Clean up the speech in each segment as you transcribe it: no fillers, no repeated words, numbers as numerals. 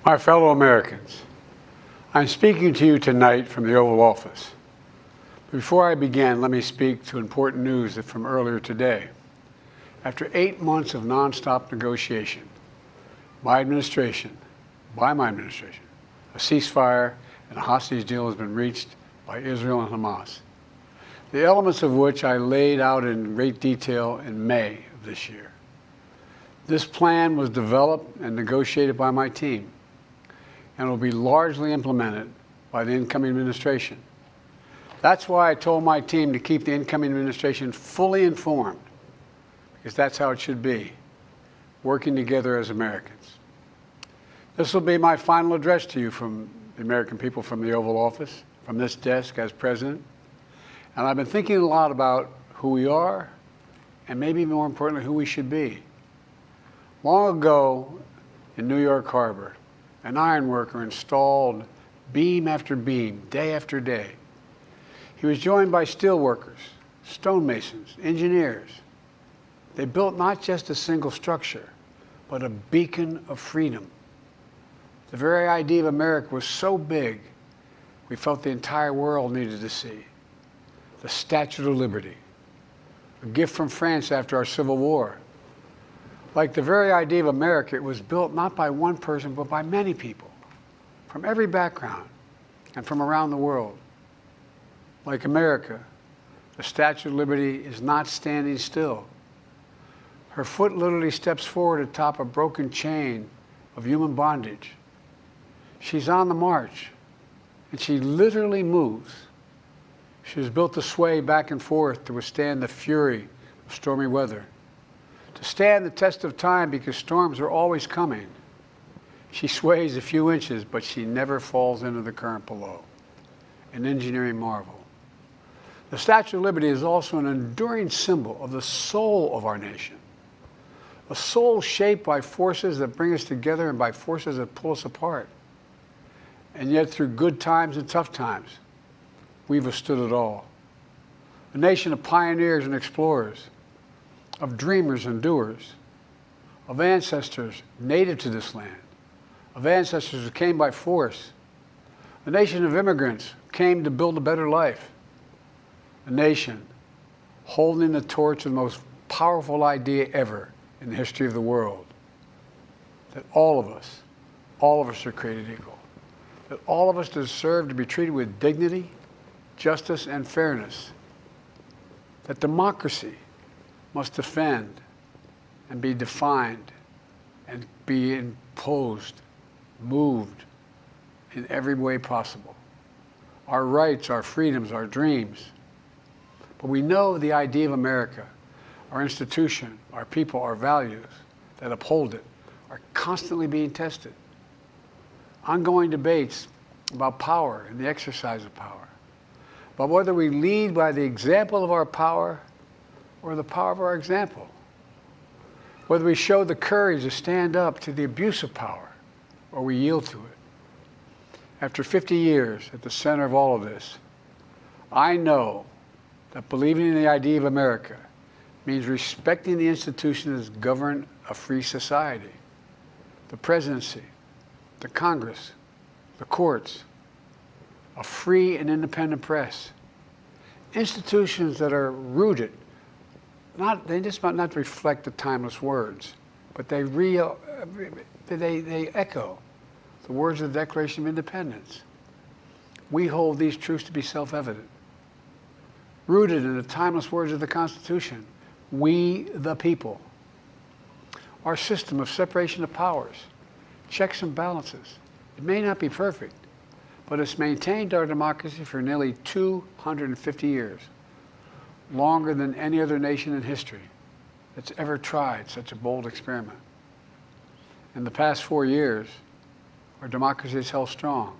My fellow Americans, I'm speaking to you tonight from the Oval Office. Before I begin, let me speak to important news from earlier today. After 8 months of nonstop negotiation, by my administration, a ceasefire and a hostage deal has been reached by Israel and Hamas, the elements of which I laid out in great detail in May of this year. This plan was developed and negotiated by my team and will be largely implemented by the incoming administration. That's why I told my team to keep the incoming administration fully informed, because that's how it should be, working together as Americans. This will be my final address to you from the American people from the Oval Office, from this desk as president. And I've been thinking a lot about who we are and maybe more importantly, who we should be. Long ago in New York Harbor, an iron worker installed beam after beam, day after day. He was joined by steel workers, stonemasons, engineers. They built not just a single structure, but a beacon of freedom. The very idea of America was so big, we felt the entire world needed to see. The Statue of Liberty, a gift from France after our Civil War. Like the very idea of America, it was built not by one person, but by many people, from every background and from around the world. Like America, the Statue of Liberty is not standing still. Her foot literally steps forward atop a broken chain of human bondage. She's on the march, and she literally moves. She was built to sway back and forth to withstand the fury of stormy weather, to stand the test of time because storms are always coming. She sways a few inches, but she never falls into the current below. An engineering marvel. The Statue of Liberty is also an enduring symbol of the soul of our nation. A soul shaped by forces that bring us together and by forces that pull us apart. And yet through good times and tough times, we've withstood it all. A nation of pioneers and explorers, of dreamers and doers, of ancestors native to this land, of ancestors who came by force, a nation of immigrants who came to build a better life, a nation holding the torch of the most powerful idea ever in the history of the world, that all of us are created equal, that all of us deserve to be treated with dignity, justice, and fairness, that democracy must defend and be defined and be imposed, moved in every way possible. Our rights, our freedoms, our dreams. But we know the idea of America, our institution, our people, our values that uphold it are constantly being tested. Ongoing debates about power and the exercise of power, but whether we lead by the example of our power or the power of our example, whether we show the courage to stand up to the abuse of power or we yield to it. After 50 years at the center of all of this, I know that believing in the idea of America means respecting the institutions that govern a free society, the presidency, the Congress, the courts, a free and independent press, institutions that are rooted, they just might not reflect the timeless words, but they echo the words of the Declaration of Independence. We hold these truths to be self-evident. Rooted in the timeless words of the Constitution, we the people. Our system of separation of powers, checks and balances. It may not be perfect, but it's maintained our democracy for nearly 250 years, longer than any other nation in history that's ever tried such a bold experiment. In the past 4 years, our democracy has held strong.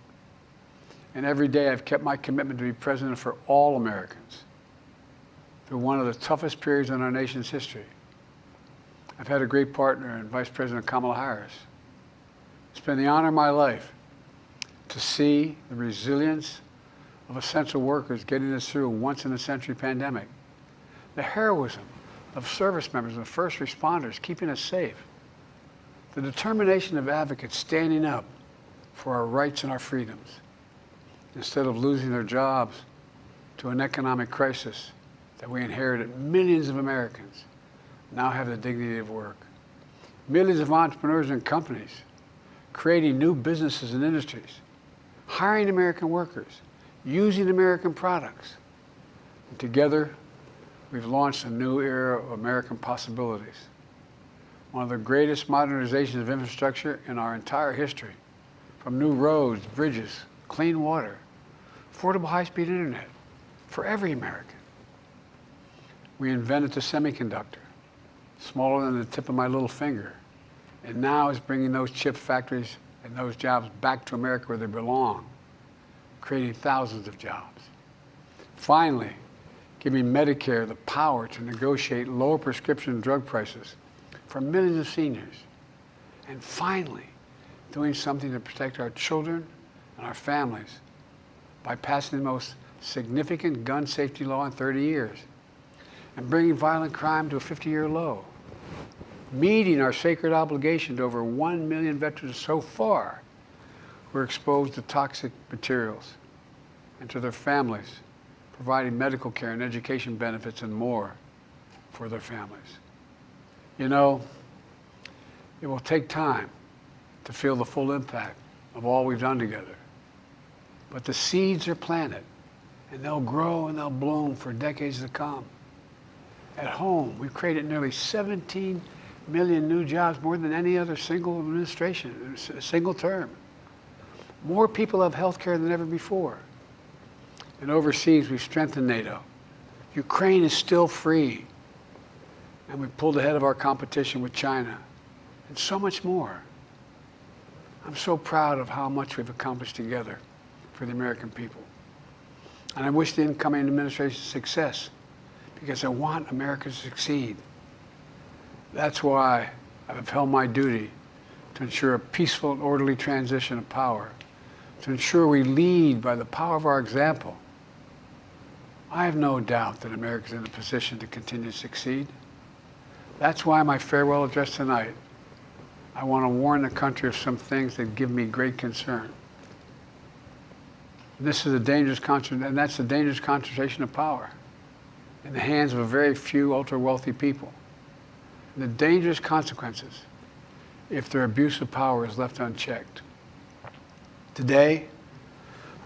And every day I've kept my commitment to be president for all Americans through one of the toughest periods in our nation's history. I've had a great partner in Vice President Kamala Harris. It's been the honor of my life to see the resilience of essential workers getting us through a once-in-a-century pandemic, the heroism of service members and first responders keeping us safe, the determination of advocates standing up for our rights and our freedoms, instead of losing their jobs to an economic crisis that we inherited. Millions of Americans now have the dignity of work. Millions of entrepreneurs and companies creating new businesses and industries, hiring American workers, using American products. And together, we've launched a new era of American possibilities. One of the greatest modernizations of infrastructure in our entire history, from new roads, bridges, clean water, affordable high-speed internet for every American. We invented the semiconductor, smaller than the tip of my little finger, and now is bringing those chip factories and those jobs back to America where they belong, creating thousands of jobs. Finally, giving Medicare the power to negotiate lower prescription drug prices for millions of seniors. And finally, doing something to protect our children and our families by passing the most significant gun safety law in 30 years and bringing violent crime to a 50-year low, meeting our sacred obligation to over 1 million veterans so far who are exposed to toxic materials, and to their families, providing medical care and education benefits and more for their families. You know, it will take time to feel the full impact of all we've done together. But the seeds are planted, and they'll grow and they'll bloom for decades to come. At home, we've created nearly 17 million new jobs, more than any other single administration, a single term. More people have health care than ever before. And overseas, we've strengthened NATO. Ukraine is still free. And we pulled ahead of our competition with China, and so much more. I'm so proud of how much we've accomplished together for the American people. And I wish the incoming administration success, because I want America to succeed. That's why I've upheld my duty to ensure a peaceful and orderly transition of power, to ensure we lead by the power of our example. I have no doubt that America is in a position to continue to succeed. That's why my farewell address tonight, I want to warn the country of some things that give me great concern. This is a dangerous concentration, and that's a dangerous concentration of power in the hands of a very few ultra-wealthy people. And the dangerous consequences if their abuse of power is left unchecked. Today,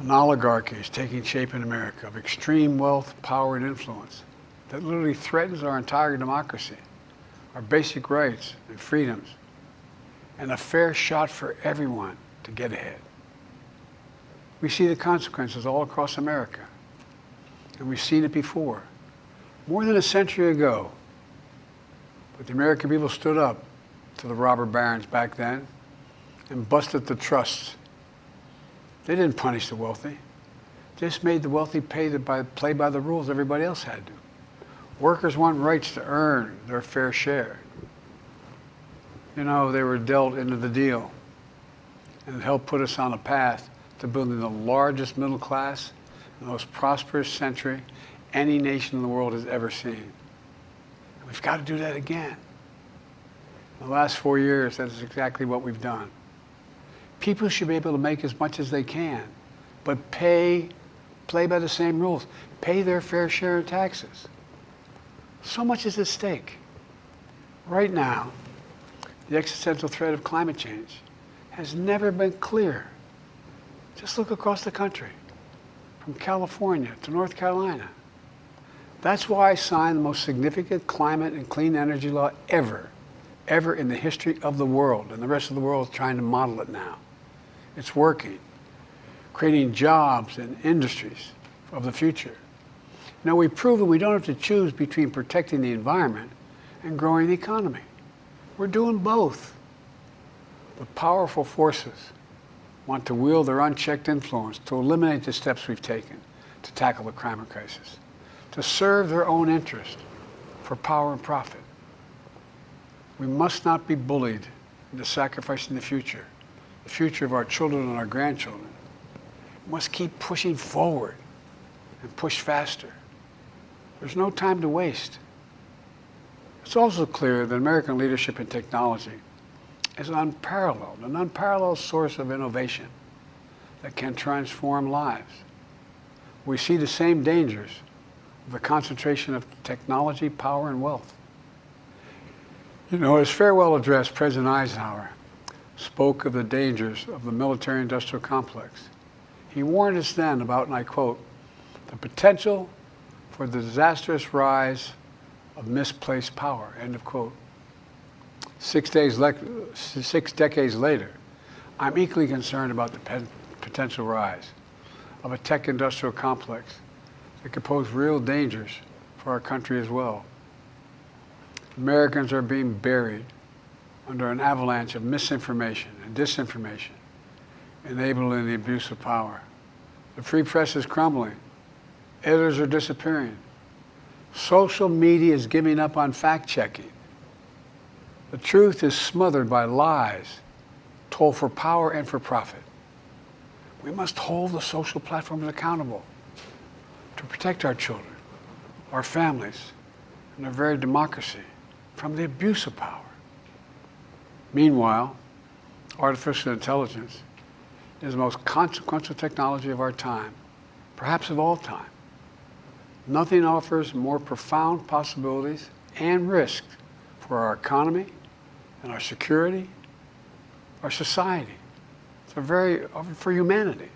an oligarchy is taking shape in America of extreme wealth, power, and influence that literally threatens our entire democracy, our basic rights and freedoms, and a fair shot for everyone to get ahead. We see the consequences all across America, and we've seen it before, more than a century ago. But the American people stood up to the robber barons back then and busted the trusts. They didn't punish the wealthy. They just made the wealthy play by the rules everybody else had to. Workers want rights to earn their fair share. You know, they were dealt into the deal, and it helped put us on a path to building the largest middle class, the most prosperous century any nation in the world has ever seen. And we've got to do that again. In the last 4 years, that is exactly what we've done. People should be able to make as much as they can, but play by the same rules, pay their fair share of taxes. So much is at stake. Right now, the existential threat of climate change has never been clearer. Just look across the country, from California to North Carolina. That's why I signed the most significant climate and clean energy law ever in the history of the world, and the rest of the world is trying to model it now. It's working, creating jobs and industries of the future. Now, we've proven we don't have to choose between protecting the environment and growing the economy. We're doing both. But powerful forces want to wield their unchecked influence to eliminate the steps we've taken to tackle the climate crisis, to serve their own interest for power and profit. We must not be bullied into sacrificing the future of our children and our grandchildren. We must keep pushing forward and push faster. There's no time to waste. It's also clear that American leadership in technology is an unparalleled source of innovation that can transform lives. We see the same dangers of the concentration of technology, power, and wealth. You know, his farewell address, President Eisenhower spoke of the dangers of the military-industrial complex. He warned us then about, and I quote, the potential for the disastrous rise of misplaced power, end of quote. 6 decades later, I'm equally concerned about the potential rise of a tech-industrial complex that could pose real dangers for our country as well. Americans are being buried under an avalanche of misinformation and disinformation, enabling the abuse of power. The free press is crumbling. Editors are disappearing. Social media is giving up on fact-checking. The truth is smothered by lies told for power and for profit. We must hold the social platforms accountable to protect our children, our families, and our very democracy from the abuse of power. Meanwhile, artificial intelligence is the most consequential technology of our time, perhaps of all time. Nothing offers more profound possibilities and risks for our economy and our security, our society, for humanity.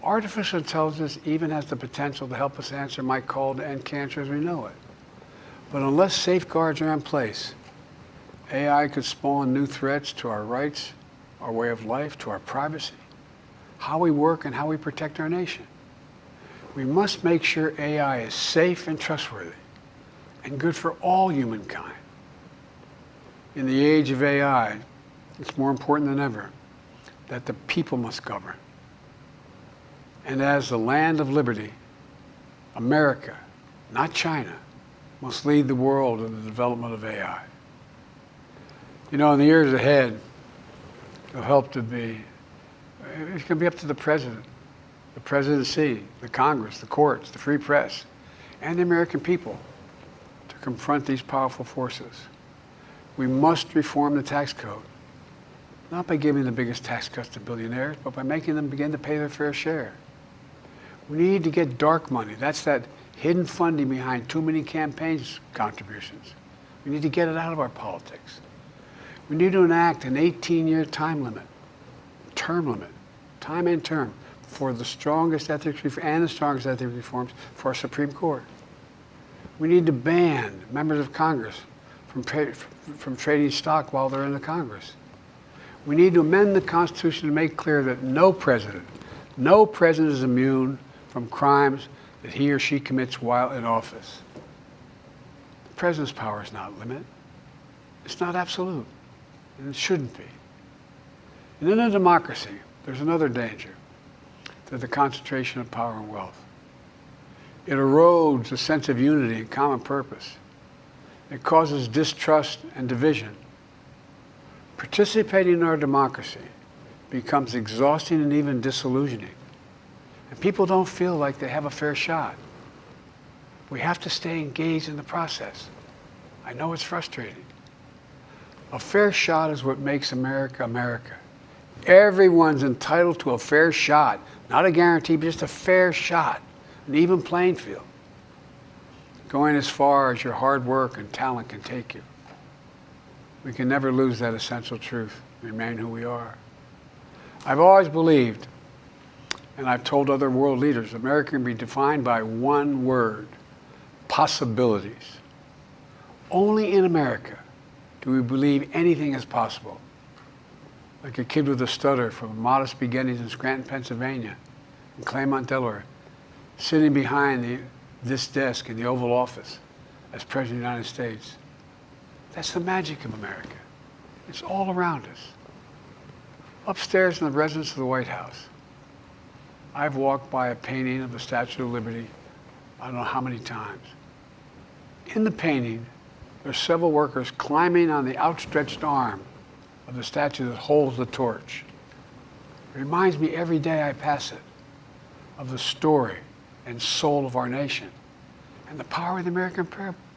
Artificial intelligence even has the potential to help us answer my call to end cancer as we know it. But unless safeguards are in place, AI could spawn new threats to our rights, our way of life, to our privacy, how we work, and how we protect our nation. We must make sure AI is safe and trustworthy and good for all humankind. In the age of AI, it's more important than ever that the people must govern. And as the land of liberty, America, not China, must lead the world in the development of AI. You know, in the years ahead, it's going to be up to the president, the presidency, the Congress, the courts, the free press, and the American people to confront these powerful forces. We must reform the tax code, not by giving the biggest tax cuts to billionaires, but by making them begin to pay their fair share. We need to get dark money. That's that hidden funding behind too many campaigns contributions. We need to get it out of our politics. We need to enact an 18-year time and term, for the strongest ethics reforms for our Supreme Court. We need to ban members of Congress from trading stock while they're in the Congress. We need to amend the Constitution to make clear that no president is immune from crimes that he or she commits while in office. The president's power is not limited. It's not absolute, and it shouldn't be. And in a democracy, there's another danger to the concentration of power and wealth. It erodes a sense of unity and common purpose. It causes distrust and division. Participating in our democracy becomes exhausting and even disillusioning. And people don't feel like they have a fair shot. We have to stay engaged in the process. I know it's frustrating. A fair shot is what makes America, America. Everyone's entitled to a fair shot. Not a guarantee, but just a fair shot. An even playing field. Going as far as your hard work and talent can take you. We can never lose that essential truth, remain who we are. I've always believed, and I've told other world leaders, America can be defined by one word: possibilities. Only in America do we believe anything is possible. Like a kid with a stutter from modest beginnings in Scranton, Pennsylvania, and Claremont, Delaware, sitting behind this desk in the Oval Office as President of the United States. That's the magic of America. It's all around us. Upstairs in the residence of the White House, I've walked by a painting of the Statue of Liberty I don't know how many times. In the painting, there's several workers climbing on the outstretched arm of the statue that holds the torch. It reminds me every day I pass it of the story and soul of our nation and the power of the American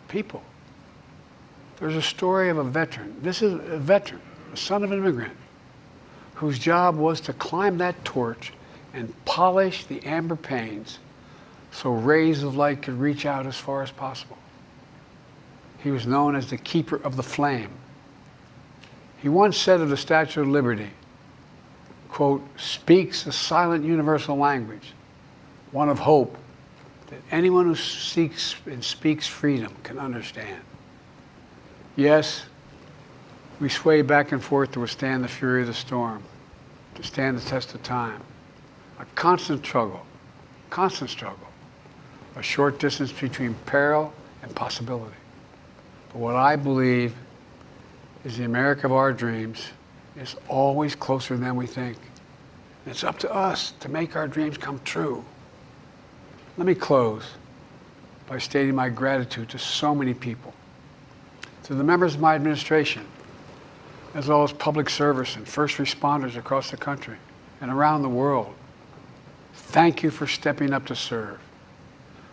people. There's a story of a veteran. This is a veteran, the son of an immigrant, whose job was to climb that torch and polish the amber panes so rays of light could reach out as far as possible. He was known as the keeper of the flame. He once said of the Statue of Liberty, quote, "speaks a silent universal language, one of hope that anyone who seeks and speaks freedom can understand." Yes, we sway back and forth to withstand the fury of the storm, to stand the test of time. A constant struggle, a short distance between peril and possibility. But what I believe is the America of our dreams is always closer than we think. And it's up to us to make our dreams come true. Let me close by stating my gratitude to so many people, to the members of my administration, as well as public service and first responders across the country and around the world. Thank you for stepping up to serve.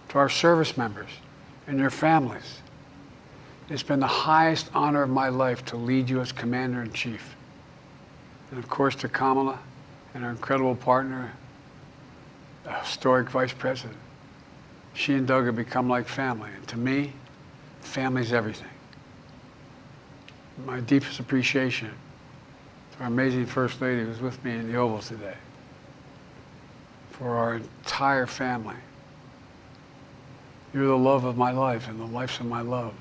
To our service members and your families, it's been the highest honor of my life to lead you as Commander-in-Chief. And of course to Kamala and our incredible partner, the historic Vice President. She and Doug have become like family, and to me, family's everything. My deepest appreciation to our amazing First Lady who's with me in the Oval today, for our entire family. You're the love of my life and the lives of my love.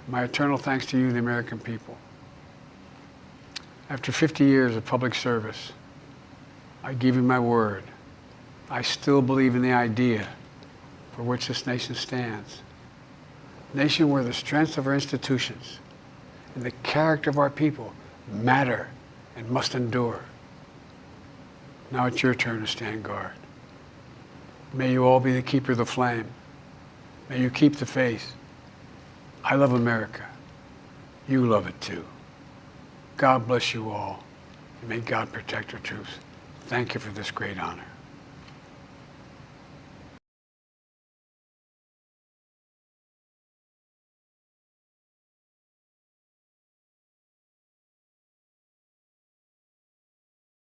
My eternal thanks to you, the American people. After 50 years of public service, I give you my word. I still believe in the idea for which this nation stands. A nation where the strength of our institutions and the character of our people matter and must endure. Now it's your turn to stand guard. May you all be the keeper of the flame. May you keep the faith. I love America. You love it too. God bless you all, and may God protect our troops. Thank you for this great honor.